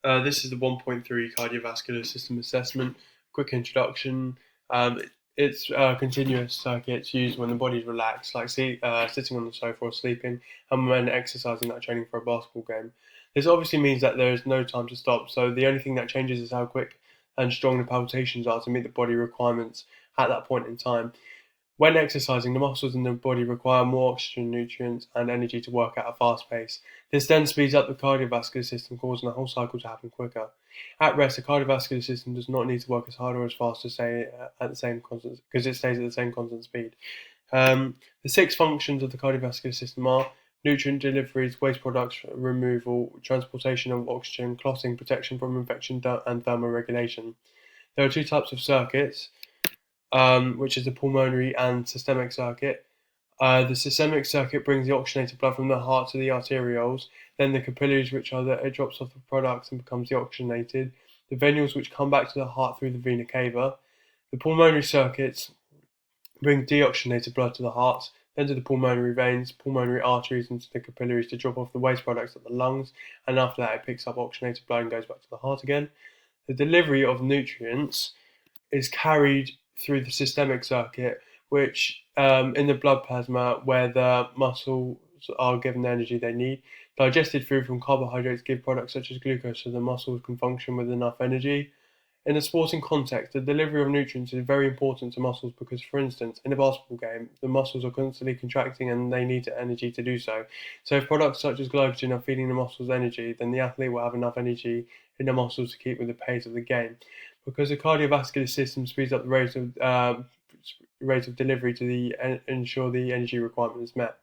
This is the 1.3 cardiovascular system assessment. Quick introduction. It's a continuous circuit used when the body's relaxed, like sitting on the sofa or sleeping, and when exercising, like training for a basketball game. This obviously means that there is no time to stop, so the only thing that changes is how quick and strong the palpitations are to meet the body requirements at that point in time. When exercising, the muscles in the body require more oxygen, nutrients, and energy to work at a fast pace. This then speeds up the cardiovascular system, causing the whole cycle to happen quicker. At rest, the cardiovascular system does not need to work as hard or as fast to stay at the same constant because it stays at the same constant speed. The six functions of the cardiovascular system are nutrient deliveries, waste products removal, transportation of oxygen, clotting, protection from infection, and thermoregulation. There are two types of circuits, which is the pulmonary and systemic circuit. The systemic circuit brings the oxygenated blood from the heart to the arterioles, then the capillaries, which are it drops off the products and becomes deoxygenated, the venules, which come back to the heart through the vena cava. The pulmonary circuits bring deoxygenated blood to the heart, then to the pulmonary veins, pulmonary arteries, and to the capillaries to drop off the waste products at the lungs, and after that it picks up oxygenated blood and goes back to the heart again. The delivery of nutrients is carried through the systemic circuit, which in the blood plasma, where the muscles are given the energy they need. Digested food from carbohydrates give products such as glucose so the muscles can function with enough energy. In a sporting context, the delivery of nutrients is very important to muscles because, for instance, in a basketball game, the muscles are constantly contracting and they need energy to do so. So, if products such as glycogen are feeding the muscles energy, then the athlete will have enough energy in the muscles to keep with the pace of the game. Because the cardiovascular system speeds up the rate of delivery to ensure the energy requirement is met.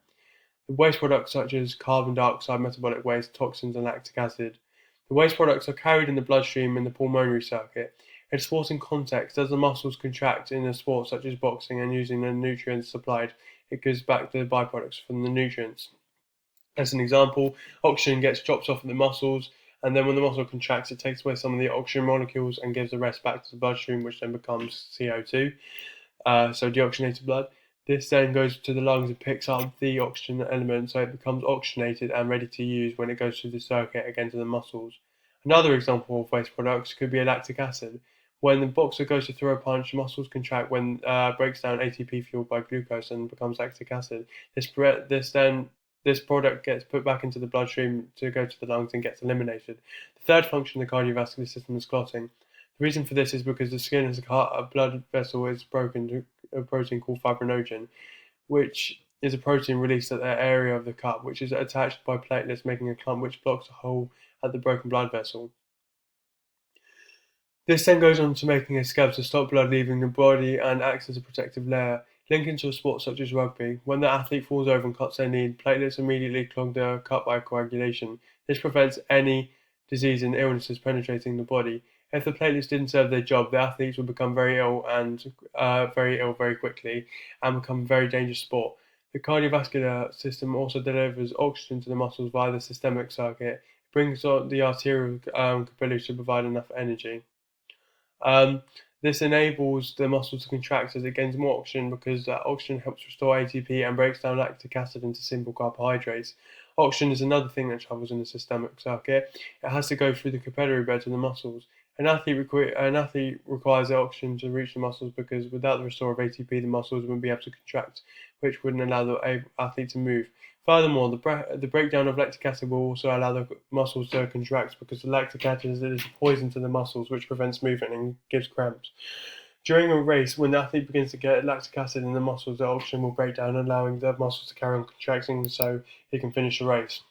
The waste products such as carbon dioxide, metabolic waste, toxins, and lactic acid. The waste products are carried in the bloodstream in the pulmonary circuit. In sporting context, as the muscles contract in a sport such as boxing and using the nutrients supplied, it gives back the byproducts from the nutrients. As an example, oxygen gets dropped off at the muscles, and then when the muscle contracts, it takes away some of the oxygen molecules and gives the rest back to the bloodstream, which then becomes CO2, so deoxygenated blood. This then goes to the lungs and picks up the oxygen element, so it becomes oxygenated and ready to use when it goes through the circuit again to the muscles. Another example of waste products could be lactic acid. When the boxer goes to throw a punch, muscles contract when breaks down ATP fueled by glucose and becomes lactic acid. This product gets put back into the bloodstream to go to the lungs and gets eliminated. The third function of the cardiovascular system is clotting. The reason for this is because the skin of a blood vessel is broken to a protein called fibrinogen, which is a protein released at the area of the cut, which is attached by platelets, making a clump which blocks a hole at the broken blood vessel. This then goes on to making a scab to stop blood leaving the body and acts as a protective layer. Linking to a sport such as rugby, when the athlete falls over and cuts their knee, platelets immediately clog the cut by coagulation. This prevents any disease and illnesses penetrating the body. If the platelets didn't serve their job, the athletes would become very ill very quickly and become a very dangerous sport. The cardiovascular system also delivers oxygen to the muscles via the systemic circuit. It brings on the arterial capillaries to provide enough energy. Um, this enables the muscle to contract as it gains more oxygen because that oxygen helps restore ATP and breaks down lactic acid into simple carbohydrates. Oxygen is another thing that travels in the systemic circuit. It has to go through the capillary bed to the muscles. An athlete requires the oxygen to reach the muscles because without the restore of ATP, the muscles wouldn't be able to contract, which wouldn't allow the athlete to move. Furthermore, the breakdown of lactic acid will also allow the muscles to contract because the lactic acid is poison to the muscles, which prevents movement and gives cramps. During a race, when the athlete begins to get lactic acid in the muscles, the oxygen will break down, allowing the muscles to carry on contracting so he can finish the race.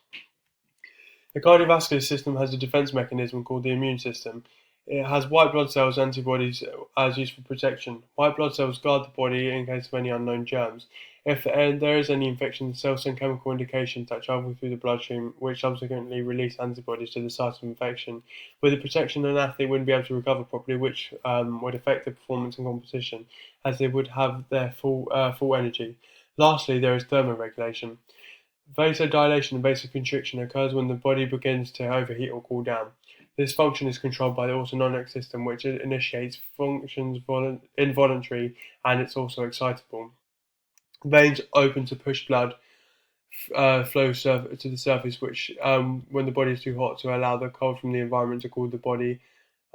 The cardiovascular system has a defense mechanism called the immune system. It has white blood cells antibodies as used for protection. White blood cells guard the body in case of any unknown germs. If there is any infection, the cells send chemical indications that travel through the bloodstream, which subsequently release antibodies to the site of infection. With the protection, an athlete wouldn't be able to recover properly, which would affect their performance in competition, as they would have their full energy. Lastly, there is thermoregulation. Vasodilation and vasoconstriction occurs when the body begins to overheat or cool down. This function is controlled by the autonomic system, which initiates functions involuntary, and it's also excitable. Veins open to push blood flow to the surface, which when the body is too hot to allow the cold from the environment to cool the body.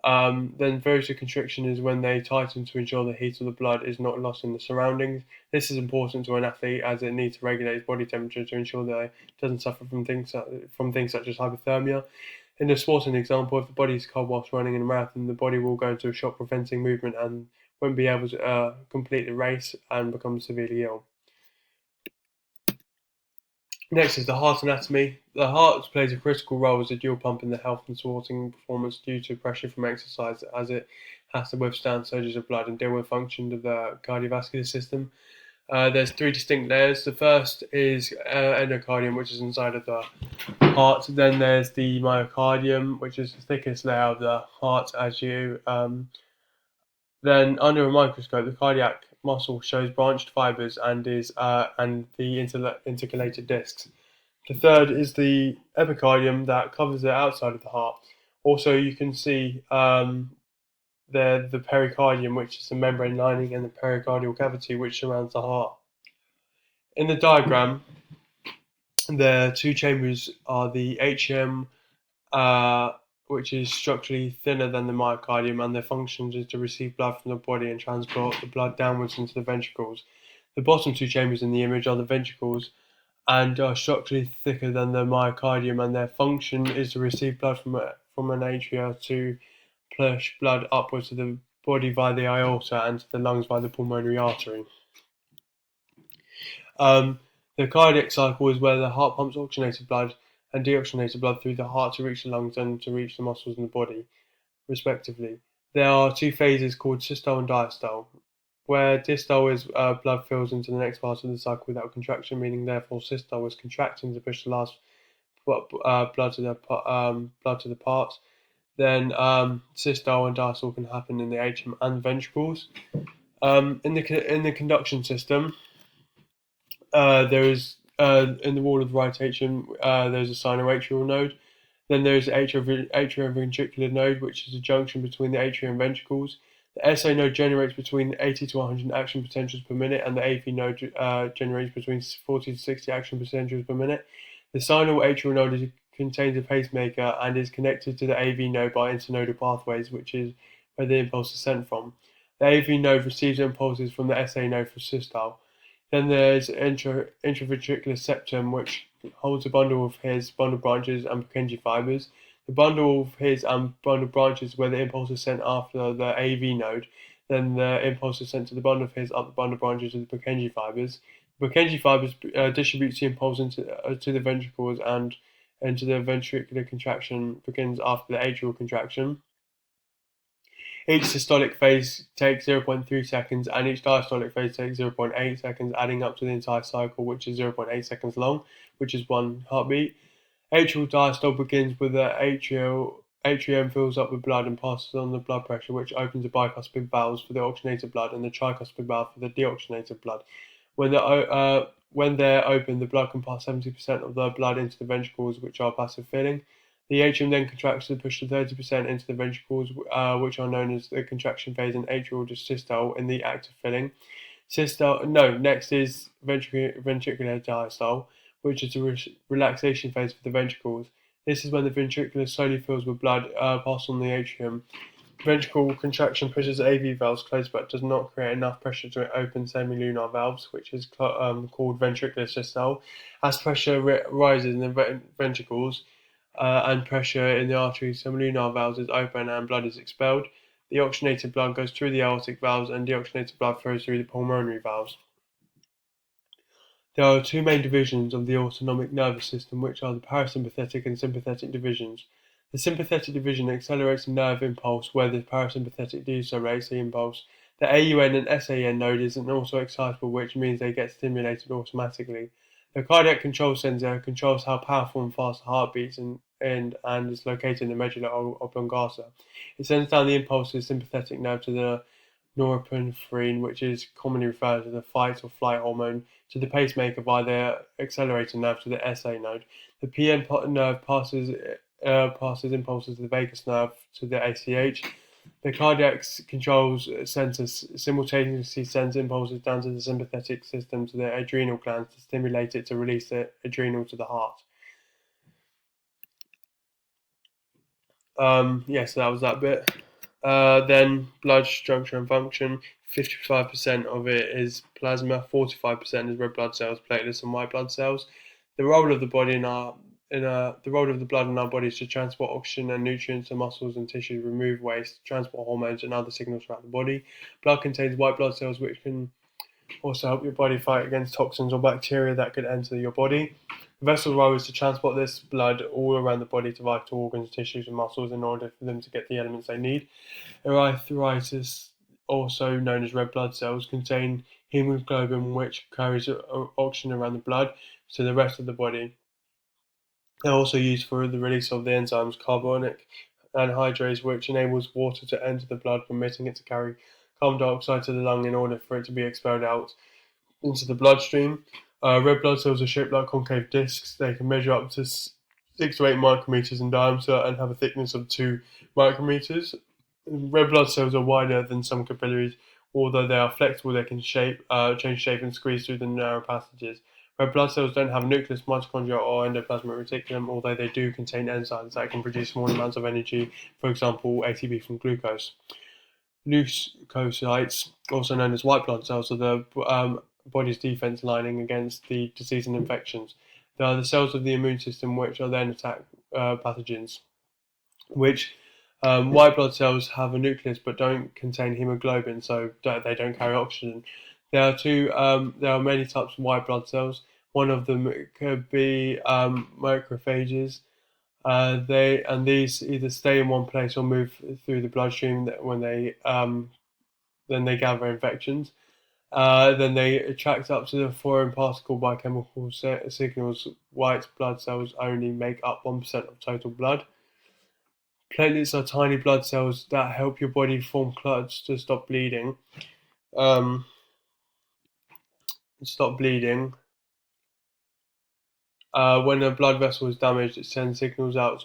Then vasoconstriction is when they tighten to ensure the heat of the blood is not lost in the surroundings. This is important to an athlete as it needs to regulate its body temperature to ensure that it doesn't suffer from things such as hypothermia. In a sporting example, if the body is cold whilst running in a marathon, the body will go into a shock preventing movement and won't be able to complete the race and become severely ill. Next is the heart anatomy. The heart plays a critical role as a dual pump in the health and supporting performance due to pressure from exercise, as it has to withstand surges of blood and deal with functions of the cardiovascular system. There's three distinct layers. The first is endocardium, which is inside of the heart. Then there's the myocardium, which is the thickest layer of the heart. Then under a microscope, the cardiac muscle shows branched fibers and the intercalated discs. The third is the epicardium that covers the outside of the heart. Also, you can see the pericardium, which is the membrane lining, and the pericardial cavity, which surrounds the heart. In the diagram, the two chambers are the atrium, which is structurally thinner than the myocardium, and their function is to receive blood from the body and transport the blood downwards into the ventricles. The bottom two chambers in the image are the ventricles and are structurally thicker than the myocardium, and their function is to receive blood from an atria to push blood upwards to the body via the aorta and to the lungs via the pulmonary artery. The cardiac cycle is where the heart pumps oxygenated blood and deoxygenated blood through the heart to reach the lungs and to reach the muscles in the body, respectively. There are two phases called systole and diastole, where diastole is blood fills into the next part of the cycle without contraction, meaning therefore systole is contracting to push the last blood to the parts. Then systole and diastole can happen in the atrium and ventricles. In the conduction system, there is in the wall of the right atrium, there's a sinoatrial node. Then there is the atrioventricular node, which is a junction between the atria and ventricles. The SA node generates between 80 to 100 action potentials per minute, and the AV node generates between 40 to 60 action potentials per minute. The sinoatrial node contains a pacemaker and is connected to the AV node by internodal pathways, which is where the impulse is sent from. The AV node receives impulses from the SA node for systole. Then there's intraventricular septum, which holds a bundle of his, bundle branches, and Purkinje fibers. The bundle of his and bundle branches where the impulse is sent after the AV node. Then the impulse is sent to the bundle of his up the bundle branches of the Purkinje fibers. The Purkinje fibers distributes the impulse to the ventricles and into the ventricular contraction begins after the atrial contraction. Each systolic phase takes 0.3 seconds and each diastolic phase takes 0.8 seconds, adding up to the entire cycle, which is 0.8 seconds long, which is one heartbeat. Atrial diastole begins with the atrium fills up with blood and passes on the blood pressure, which opens the bicuspid valves for the oxygenated blood and the tricuspid valve for the deoxygenated blood. When they're open, the blood can pass 70% of the blood into the ventricles, which are passive filling. The atrium then contracts to push the 30% into the ventricles, which are known as the contraction phase, and atrial systole in the active filling. Next is ventricular diastole, which is the relaxation phase for the ventricles. This is when the ventricular slowly fills with blood passed on the atrium. Ventricle contraction pushes the AV valves closed but does not create enough pressure to open semilunar valves, which is called ventricular systole. As pressure rises in the ventricles, and pressure in the arteries, semilunar valves is open and blood is expelled. The oxygenated blood goes through the aortic valves and deoxygenated blood flows through the pulmonary valves. There are two main divisions of the autonomic nervous system, which are the parasympathetic and sympathetic divisions. The sympathetic division accelerates the nerve impulse, where the parasympathetic decelerates the impulse. The AUN and SAN node is also excitable, which means they get stimulated automatically. The cardiac control center controls how powerful and fast the heart beats and is located in the medulla oblongata. It sends down the impulse to the sympathetic nerve to the norepinephrine, which is commonly referred to as the fight or flight hormone, to the pacemaker via the accelerator nerve to the SA node. The PN nerve passes impulses to the vagus nerve to the ACH. The cardiac controls centers simultaneously sends impulses down to the sympathetic system to the adrenal glands to stimulate it to release the adrenal to the heart. So that was that bit. Then blood structure and function. 55% of it is plasma. 45% is red blood cells, platelets, and white blood cells. The role of the body the role of the blood in our body is to transport oxygen and nutrients to muscles and tissues, remove waste, transport hormones and other signals throughout the body. Blood contains white blood cells, which can also help your body fight against toxins or bacteria that could enter your body. The vessel's role is to transport this blood all around the body to vital organs, tissues, and muscles in order for them to get the elements they need. Erythrocytes, also known as red blood cells, contain hemoglobin, which carries oxygen around the blood to the rest of the body. They're also used for the release of the enzymes carbonic anhydrase, which enables water to enter the blood, permitting it to carry carbon dioxide to the lung in order for it to be expelled out into the bloodstream. Red blood cells are shaped like concave discs. They can measure up to 6 to 8 micrometers in diameter and have a thickness of 2 micrometers. Red blood cells are wider than some capillaries. Although they are flexible, they can change shape and squeeze through the narrow passages. Red blood cells don't have a nucleus, mitochondria, or endoplasmic reticulum, although they do contain enzymes that can produce small amounts of energy, for example, ATP from glucose. Leukocytes, also known as white blood cells, are the body's defense lining against the disease and infections. They are the cells of the immune system which are then attack pathogens. Which white blood cells have a nucleus but don't contain hemoglobin, so they don't carry oxygen. There are many types of white blood cells. One of them could be macrophages. These either stay in one place or move through the bloodstream when then they gather infections. Then they attract up to the foreign particle by chemical signals. White blood cells only make up 1% of total blood. Platelets are tiny blood cells that help your body form clots to stop bleeding. Um, stop bleeding. When a blood vessel is damaged, it sends signals out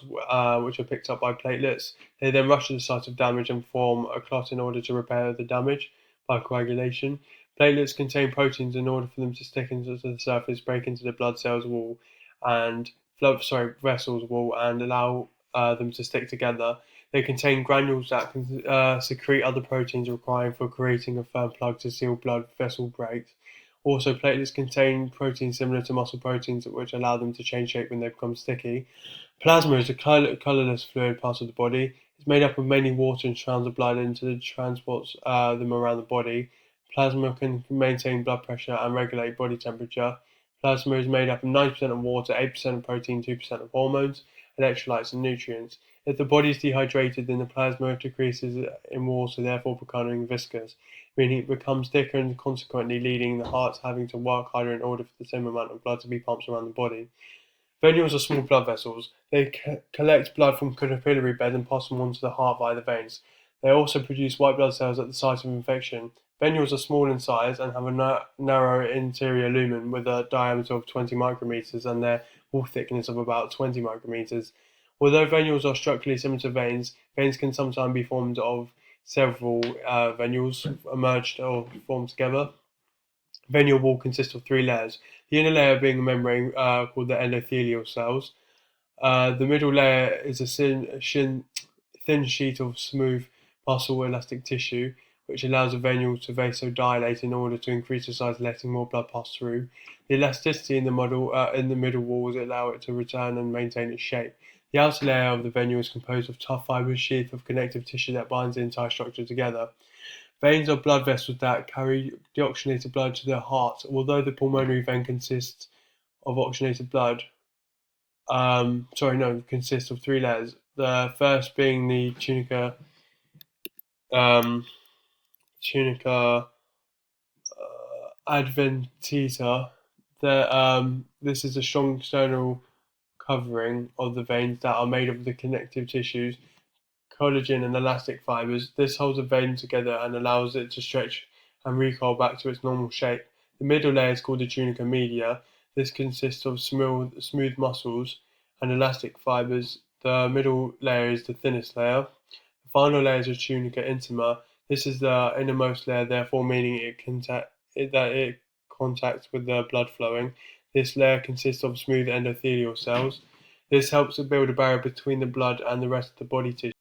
which are picked up by platelets. They then rush to the site of damage and form a clot in order to repair the damage by coagulation. Platelets contain proteins in order for them to stick into the surface, break into the blood cells wall and vessel's wall and allow them to stick together. They contain granules that can secrete other proteins required for creating a firm plug to seal blood vessel breaks. Also, platelets contain proteins similar to muscle proteins, which allow them to change shape when they become sticky. Plasma is a colourless fluid part of the body. It's made up of mainly water and strands of blood into the transports them around the body. Plasma can maintain blood pressure and regulate body temperature. Plasma is made up of 90% of water, 8% of protein, 2% of hormones, electrolytes, and nutrients. If the body is dehydrated, then the plasma decreases in water, therefore becoming viscous, meaning it becomes thicker and consequently leading the heart having to work harder in order for the same amount of blood to be pumped around the body. Venules are small blood vessels. They collect blood from capillary bed and pass them on to the heart via the veins. They also produce white blood cells at the site of infection. Venules are small in size and have a narrow interior lumen with a diameter of 20 micrometers and their wall thickness of about 20 micrometers. Although venules are structurally similar to veins, veins can sometimes be formed of several venules merged or formed together. Venular wall consists of 3 layers, the inner layer being a membrane called the endothelial cells. The middle layer is a thin sheet of smooth muscle elastic tissue, which allows a venule to vasodilate in order to increase the size, letting more blood pass through. The elasticity in the middle walls allow it to return and maintain its shape. The outer layer of the venule is composed of tough fibrous sheath of connective tissue that binds the entire structure together. Veins are blood vessels that carry deoxygenated blood to the heart. Although the pulmonary vein consists of oxygenated blood, consists of 3 layers. The first being the um, tunica adventita. This is a strong external covering of the veins that are made of the connective tissues, collagen, and elastic fibers. This holds a vein together and allows it to stretch and recoil back to its normal shape. The middle layer is called the tunica media. This consists of smooth muscles and elastic fibers. The middle layer is the thinnest layer. The final layer is a tunica intima. This is the innermost layer, therefore meaning that it contacts with the blood flowing. This layer consists of smooth endothelial cells. This helps to build a barrier between the blood and the rest of the body tissue.